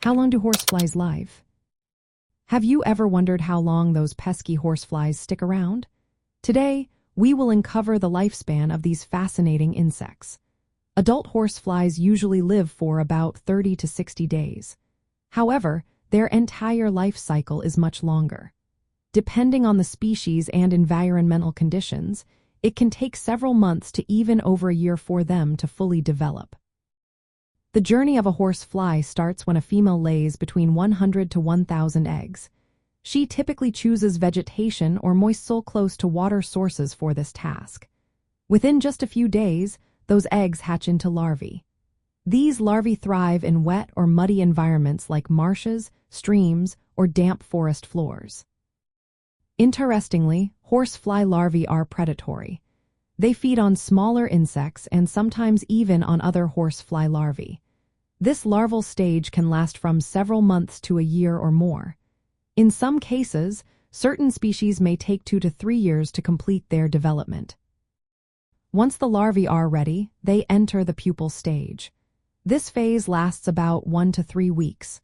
How long do horseflies live? Have you ever wondered how long those pesky horseflies stick around? Today, we will uncover the lifespan of these fascinating insects. Adult horseflies usually live for about 30 to 60 days. However, their entire life cycle is much longer. Depending on the species and environmental conditions, it can take several months to even over a year for them to fully develop. The journey of a horsefly starts when a female lays between 100 to 1,000 eggs. She typically chooses vegetation or moist soil close to water sources for this task. Within just a few days, those eggs hatch into larvae. These larvae thrive in wet or muddy environments like marshes, streams, or damp forest floors. Interestingly, horsefly larvae are predatory. They feed on smaller insects and sometimes even on other horsefly larvae. This larval stage can last from several months to a year or more. In some cases, certain species may take 2 to 3 years to complete their development. Once the larvae are ready, they enter the pupal stage. This phase lasts about 1 to 3 weeks.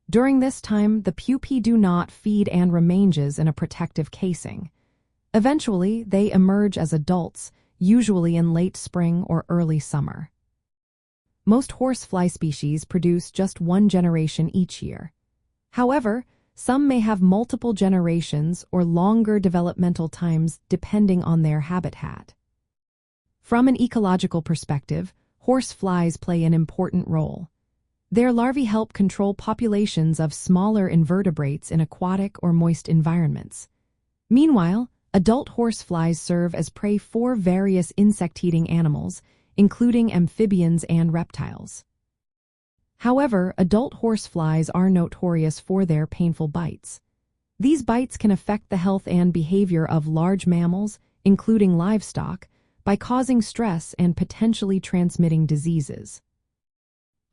During this time, the pupae do not feed and remains in a protective casing. Eventually, they emerge as adults, usually in late spring or early summer. Most horsefly species produce just one generation each year. However, some may have multiple generations or longer developmental times depending on their habitat. From an ecological perspective, horseflies play an important role. Their larvae help control populations of smaller invertebrates in aquatic or moist environments. Meanwhile, adult horseflies serve as prey for various insect-eating animals, including amphibians and reptiles. However, adult horseflies are notorious for their painful bites. These bites can affect the health and behavior of large mammals, including livestock, by causing stress and potentially transmitting diseases.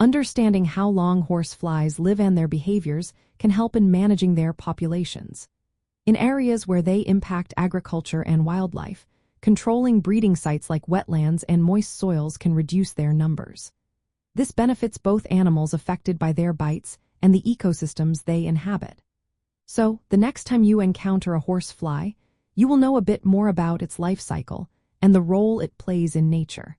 Understanding how long horseflies live and their behaviors can help in managing their populations. In areas where they impact agriculture and wildlife, controlling breeding sites like wetlands and moist soils can reduce their numbers. This benefits both animals affected by their bites and the ecosystems they inhabit. So, the next time you encounter a horsefly, you will know a bit more about its life cycle and the role it plays in nature.